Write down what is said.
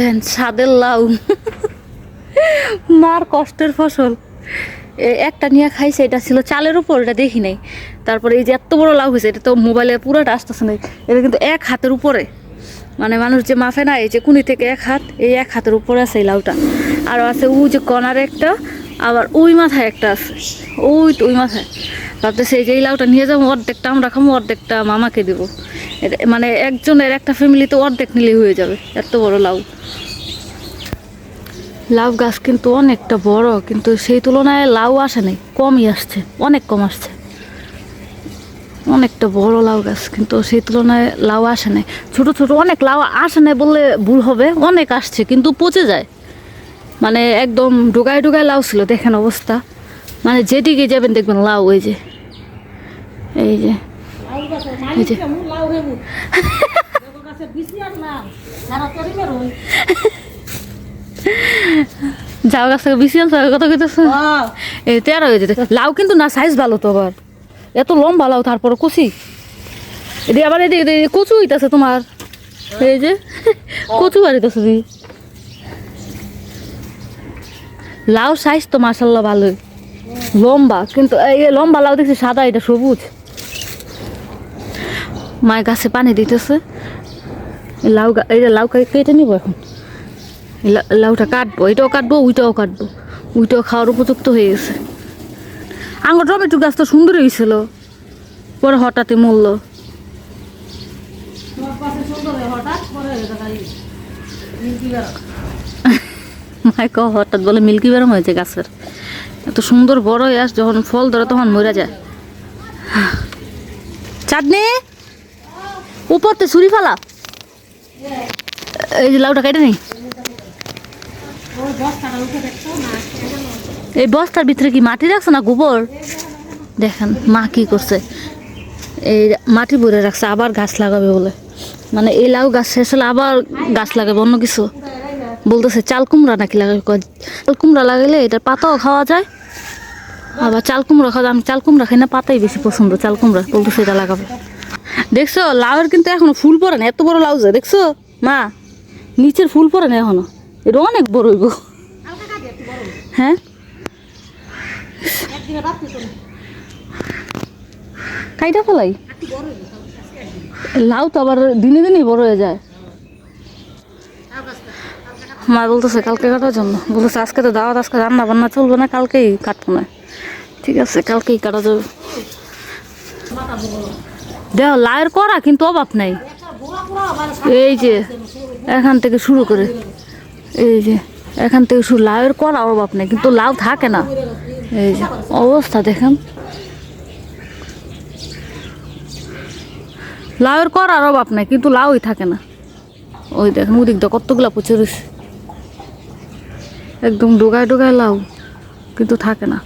দেন ছাদের লাউ মার কষ্টের ফসল। একটা নিয়ে খাইছে, এটা ছিল চালের উপর, এটা দেখি নাই। তারপরে এই যে এত বড় লাউ হয়েছে, এটা তো মোবাইলে পুরোটা আসতেছে না, এটা কিন্তু 1 হাতের উপরে, মানে মানুষ যে মাফে না, এই যে কুনি থেকে 1 হাত, এই 1 হাতের উপরে আছে এই লাউটা। আর আছে ওই যে কনার একটা, আবার ওই মাথায় একটা আছে, ওই মাথায়। ভাবতেছে এই যে এই লাউটা নিয়ে যাবো, অর্ধেকটা আমরা খাবো, অর্ধেকটা মামাকে দেবো। মানে একজনের একটা ফ্যামিলিতে অর্ধেক নিলেই হয়ে যাবে, এত বড় লাউ। লাউ গাছ কিন্তু অনেকটা বড়, কিন্তু সেই তুলনায় লাউ আসে নাই, কমই আসছে, অনেক কম আসছে। অনেকটা বড় লাউ গাছ, কিন্তু সেই তুলনায় লাউ আসে নাই। ছোট ছোট অনেক লাউ আসে নাই বললে ভুল হবে, অনেক আসছে কিন্তু পচে যায়। মানে একদম ডুগায় ডুগায় লাউ ছিল, দেখেন অবস্থা। মানে যেদিকে যাবেন দেখবেন লাউ। এই যে এই যে এই যে যাও গাছ থেকে বেশি আনছো, কথা কইতেছে এই 13 হয়ে যেতে। লাউ কিন্তু না সাইজ ভালো তো, আবার এত লম্বা লাউ, তারপরে কচি। এদিকে আবার এদিকে কচু হইতেছে তোমার, এই যে কচু বাড়িতেছে দি। লাউ সাইজ তো মাশাল্লাহ ভালোই লম্বা, কিন্তু এই লম্বা লাউ দেখছি সাদা, এটা সবুজ। মায়ের গাছে পানি দিতেছে। লাউ এই যে লাউ কেটে নিবো এখন, লাউটা কাটবো, এটাও কাটবো, ওইটাও কাটবো, ওইটাও খাওয়ার উপযুক্ত হয়ে গেছে। আঙ্গুর টমেটো গাছ তো সুন্দর হয়েছিল, পরে হঠাৎই মূল্য। মাইক হঠাৎ বলে মিল্কি বেরম হয়েছে গাছের, এত সুন্দর বড় হয়ে আস, যখন ফল ধরে তখন মরে যায়। চাঁদনি উপরতে ছুরি ফেলা, এই যে লাউটা কেটে নেই। এই বস্তার ভিতরে কি মাটি রাখছে না গোবর? দেখেন মা কি করছে, এই মাটি ভরে রাখছে, আবার গাছ লাগাবে বলে। মানে এই লাউ গাছ শেষ হলে আবার গাছ লাগাবে অন্য কিছু, বলতেছে চাল কুমড়া নাকি লাগাবে। চাল কুমড়া লাগাইলে এটার পাতাও খাওয়া যায়, আবার চাল কুমড়া খাওয়া, আমি চাল কুমড়া খাই না, পাতাই বেশি পছন্দ, চাল কুমড়া বলতেছে এটা লাগাবে। দেখছো লাউয়ের কিন্তু এখনো ফুল পড়ে না, এত বড় লাউ যে দেখছো মা, নিচের ফুল পড়ে না এখনো, এটা অনেক বড় হইব। হ্যাঁ কাইটা ফেলাই, লাউ তো আবার দিনে দিনেই বড় হয়ে যায়। মা বলতেছে কালকে কাটার জন্য, বলতেছে আজকে তো দাওয়াত, আজকে রান্না বান্না চলবে না, কালকেই কাটবো না। ঠিক আছে কালকেই কাটা যাবে। দেখো লাউয়ের করা কিন্তু অভাব নাই, এই যে এখান থেকে শুরু করে, এই যে এখান থেকে শুরু, লাউয়ের করা অভাব নেই, কিন্তু লাউ থাকে না। এই যে অবস্থা দেখেন, লাউয়ের করার অভাব নাই, কিন্তু লাউই থাকে না। ওই দেখেন ওদিক দিয়ে কতগুলা পচে রয়েছে, একদম ডোগায় ডোগায় লাউ, কিন্তু থাকে না।